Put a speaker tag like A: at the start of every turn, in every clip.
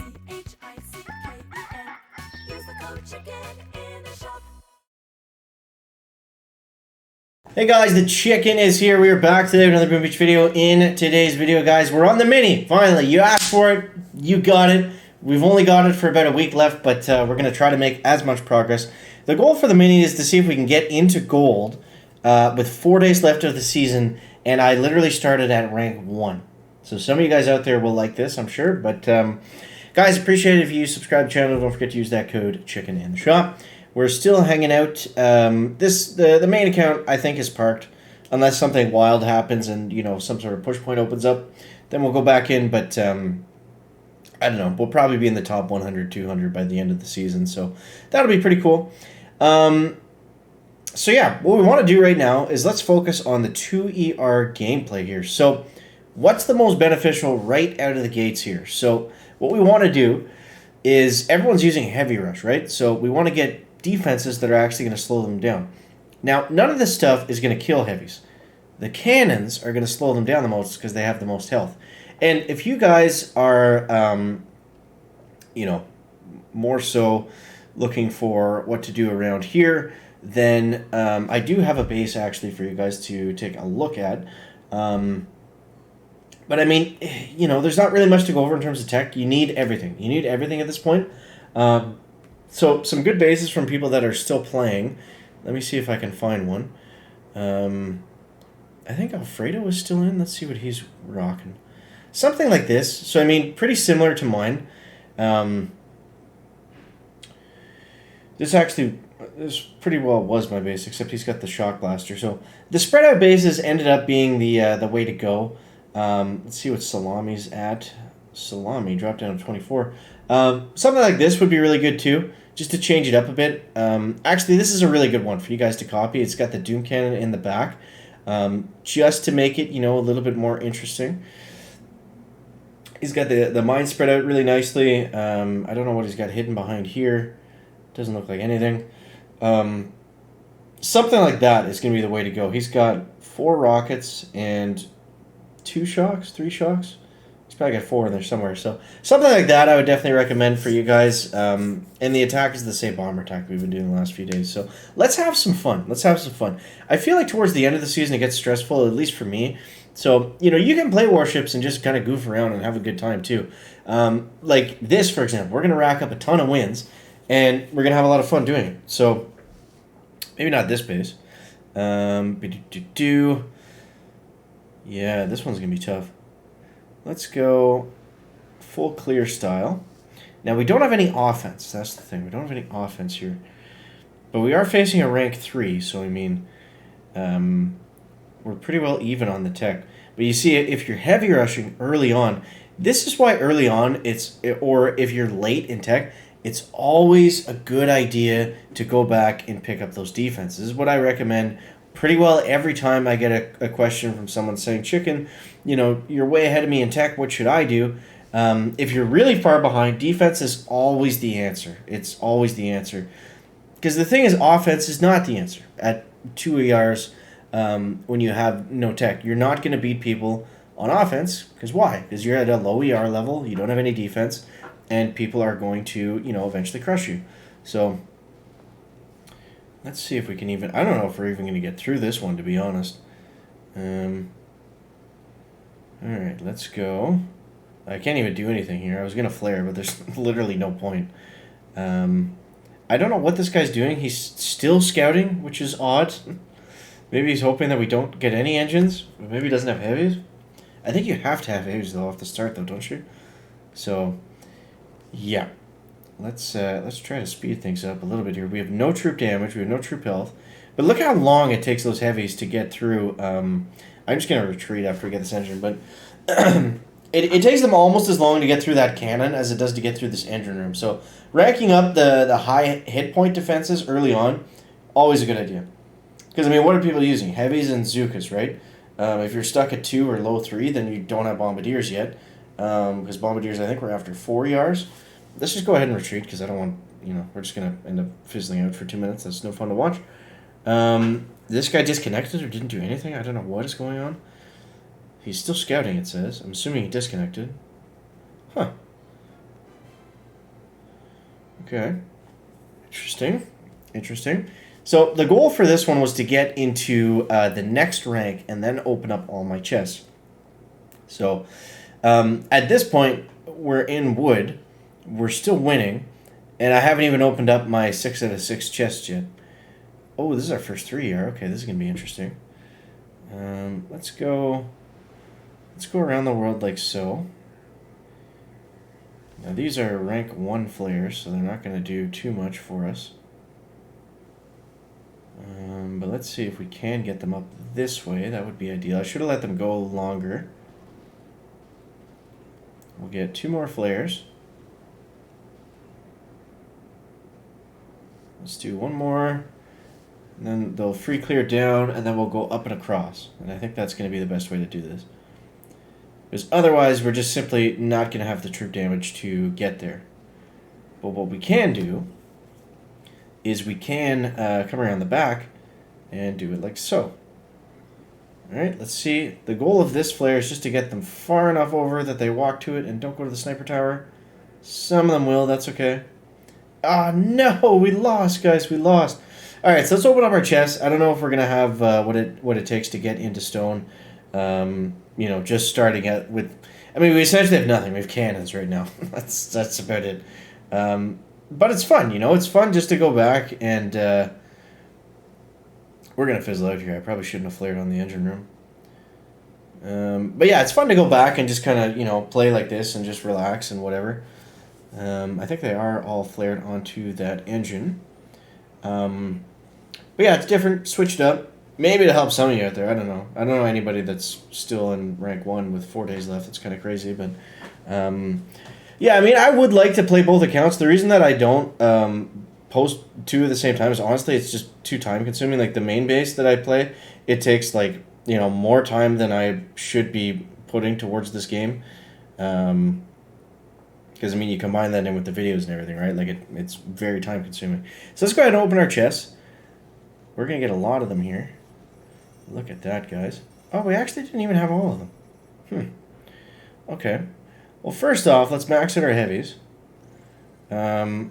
A: Use the code CHICKEN in the shop.
B: Hey guys, the chicken is here. We are back today with another Boom Beach video. In today's video, guys, we're on the mini. Finally, you asked for it, you got it. We've only got it for about a week left, but we're going to try to make as much progress. The goal for the mini is to see if we can get into gold with 4 days left of the season, and I literally started at rank 1. So some of you guys out there will like this, I'm sure, but guys, appreciate it if you subscribe to the channel. Don't forget to use that code chicken in the shop. We're still hanging out. The main account, I think, is parked. Unless something wild happens and, you know, some sort of push point opens up, then we'll go back in. But, I don't know. We'll probably be in the top 100, 200 by the end of the season. So that'll be pretty cool. So, yeah, what we want to do right now is let's focus on the 2ER gameplay here. So what's the most beneficial right out of the gates here? So what we want to do is everyone's using Heavy Rush, right? So we want to get defenses that are actually going to slow them down. Now, none of this stuff is going to kill heavies. The cannons are going to slow them down the most because they have the most health. And if you guys are, you know, more so looking for what to do around here, then I do have a base actually for you guys to take a look at. But I mean, you know, there's not really much to go over in terms of tech. You need everything. You need everything at this point. So some good bases from people that are still playing. Let me see if I can find one. I think Alfredo is still in. Let's see what he's rocking. Something like this. So, I mean, pretty similar to mine. This pretty well was my base, except he's got the shock blaster. So the spread out bases ended up being the way to go. Let's see what Salami's at. Salami dropped down to 24. Something like this would be really good too, just to change it up a bit. Actually, this is a really good one for you guys to copy. It's got the Doom Cannon in the back, just to make it, you know, a little bit more interesting. He's got the mine spread out really nicely. I don't know what he's got hidden behind here. Doesn't look like anything. Something like that is going to be the way to go. He's got 4 rockets and 3 shocks. He's probably got 4 in there somewhere. So something like that I would definitely recommend for you guys. And the attack is the same bomber attack we've been doing the last few days. So let's have some fun. I feel like towards the end of the season it gets stressful, at least for me. So, you know, you can play Warships and just kind of goof around and have a good time too. Like this, for example. We're going to rack up a ton of wins. And we're going to have a lot of fun doing it. So maybe not this base. Yeah, this one's going to be tough. Let's go full clear style. Now, we don't have any offense. That's the thing. We don't have any offense here. But we are facing a rank 3, so I mean, we're pretty well even on the tech. But you see, if you're heavy rushing early on, this is why early on, or if you're late in tech, it's always a good idea to go back and pick up those defenses. This is what I recommend pretty well every time I get a question from someone saying, Chicken, you know, you're way ahead of me in tech. What should I do? If you're really far behind, defense is always the answer. It's always the answer. Because the thing is, offense is not the answer. At 2 ERs, when you have no tech, you're not going to beat people on offense. Because why? Because you're at a low ER level. You don't have any defense. And people are going to, you know, eventually crush you. So let's see if we can even... I don't know if we're even going to get through this one, to be honest. Alright, let's go. I can't even do anything here. I was going to flare, but there's literally no point. I don't know what this guy's doing. He's still scouting, which is odd. Maybe he's hoping that we don't get any engines. Maybe he doesn't have heavies. I think you have to have heavies, though, off the start, though, don't you? So... yeah, let's try to speed things up a little bit here. We have no troop damage, we have no troop health, but look how long it takes those heavies to get through. I'm just gonna retreat after we get this engine, but it takes them almost as long to get through that cannon as it does to get through this engine room. So ranking up the high hit point defenses early on, always a good idea. Because I mean, what are people using? Heavies and Zookas, right? If you're stuck at 2 or low 3, then you don't have bombardiers yet. Because bombardiers, I think, we're after 4 ERs. Let's just go ahead and retreat, because I don't want, you know, we're just going to end up fizzling out for 2 minutes. That's no fun to watch. This guy disconnected or didn't do anything? I don't know what is going on. He's still scouting, it says. I'm assuming he disconnected. Huh. Okay. Interesting. Interesting. So the goal for this one was to get into the next rank and then open up all my chests. So at this point, we're in wood. We're still winning. And I haven't even opened up my 6 out of 6 chests yet. Oh, this is our first 3 here. Okay, this is going to be interesting. Let's go around the world like so. Now these are rank 1 flares, so they're not going to do too much for us. But let's see if we can get them up this way. That would be ideal. I should have let them go longer. We'll get 2 more flares. Let's do 1 more. And then they'll free clear down, and then we'll go up and across. And I think that's going to be the best way to do this. Because otherwise, we're just simply not going to have the troop damage to get there. But what we can do is we can come around the back and do it like so. Alright, let's see. The goal of this flare is just to get them far enough over that they walk to it and don't go to the sniper tower. Some of them will, that's okay. Ah, no, we lost, guys, we lost. Alright, so let's open up our chest. I don't know if we're going to have what it takes to get into stone. You know, just starting out with... I mean, we essentially have nothing. We have cannons right now. That's about it. But it's fun, you know? It's fun just to go back and... we're going to fizzle out here. I probably shouldn't have flared on the engine room. But yeah, it's fun to go back and just kind of, you know, play like this and just relax and whatever. I think they are all flared onto that engine. But yeah, it's different, switched up. Maybe to help some of you out there. I don't know. I don't know anybody that's still in rank 1 with 4 days left. It's kind of crazy, but yeah, I mean, I would like to play both accounts. The reason that I don't post 2 at the same time is honestly it's just too time consuming. Like the main base that I play, it takes like, you know, more time than I should be putting towards this game. Because I mean, you combine that in with the videos and everything, right? Like it's very time consuming. So let's go ahead and open our chests. We're gonna get a lot of them here. Look at that, guys. Oh, we actually didn't even have all of them. Okay. Well, first off, let's max out our heavies. And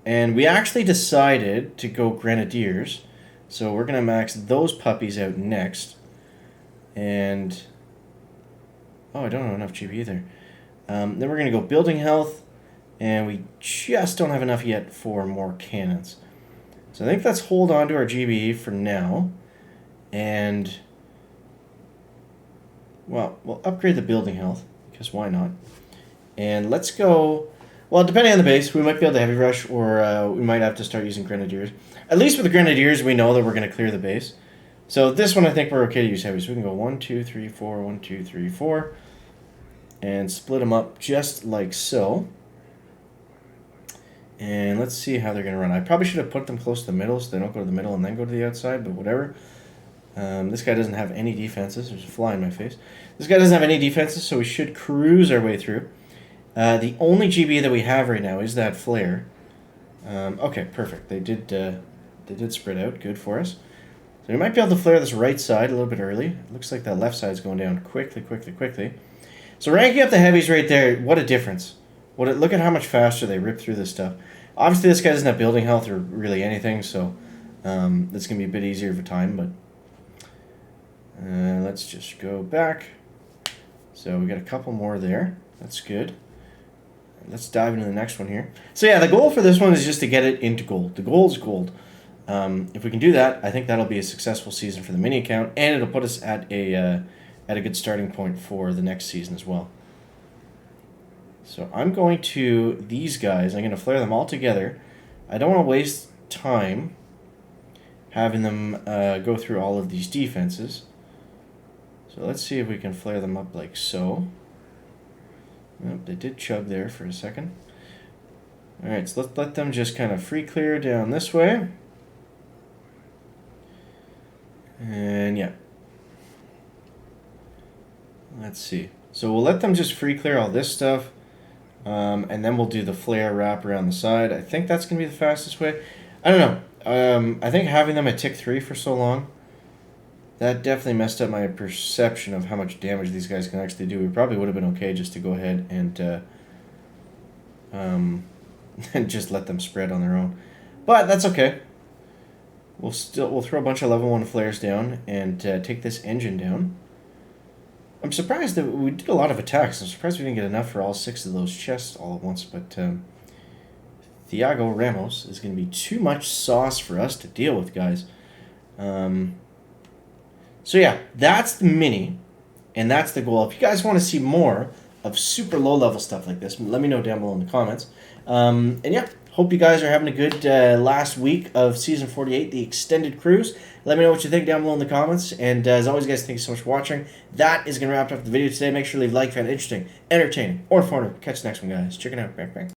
B: we actually decided to go grenadiers. So we're going to max those puppies out next. And... oh, I don't have enough GB either. Then we're going to go building health. And we just don't have enough yet for more cannons. So I think let's hold on to our GB for now. And, well, we'll upgrade the building health, because why not? And let's go, well, depending on the base, we might be able to heavy rush, or we might have to start using grenadiers. At least with the grenadiers, we know that we're going to clear the base. So this one, I think we're okay to use heavy. So we can go 1, 2, 3, 4, 1, 2, 3, 4, and split them up just like so. And let's see how they're going to run. I probably should have put them close to the middle so they don't go to the middle and then go to the outside, but whatever. This guy doesn't have any defenses. There's a fly in my face. This guy doesn't have any defenses, so we should cruise our way through. The only GB that we have right now is that flare. Okay, perfect. They did spread out. Good for us. So we might be able to flare this right side a little bit early. It looks like that left side's going down quickly. So ranking up the heavies right there, what a difference. Look at how much faster they rip through this stuff. Obviously, this guy doesn't have building health or really anything, so that's going to be a bit easier of a time, but... let's just go back. So we got a couple more there. That's good. Let's dive into the next one here. So yeah, the goal for this one is just to get it into gold. The goal is gold. If we can do that, I think that'll be a successful season for the mini account, and it'll put us at a good starting point for the next season as well. So I'm going to these guys. I'm going to flare them all together. I don't want to waste time having them go through all of these defenses. So let's see if we can flare them up like so. Nope, they did chug there for a second. Alright, so let's let them just kind of free clear down this way. And yeah. Let's see. So we'll let them just free clear all this stuff. And then we'll do the flare wrap around the side. I think that's going to be the fastest way. I don't know. I think having them at tick 3 for so long, that definitely messed up my perception of how much damage these guys can actually do. We probably would have been okay just to go ahead and and just let them spread on their own. But that's okay. We'll throw a bunch of level 1 flares down and take this engine down. I'm surprised that we did a lot of attacks. I'm surprised we didn't get enough for all 6 of those chests all at once, but Thiago Ramos is going to be too much sauce for us to deal with, guys. So yeah, that's the mini, and that's the goal. If you guys want to see more of super low-level stuff like this, let me know down below in the comments. And yeah, hope you guys are having a good last week of Season 48, the extended cruise. Let me know what you think down below in the comments. And as always, guys, thank you so much for watching. That is going to wrap up the video today. Make sure to leave a like if you found it interesting, entertaining, or informative. Catch you next one, guys. Check it out. Bang, bang.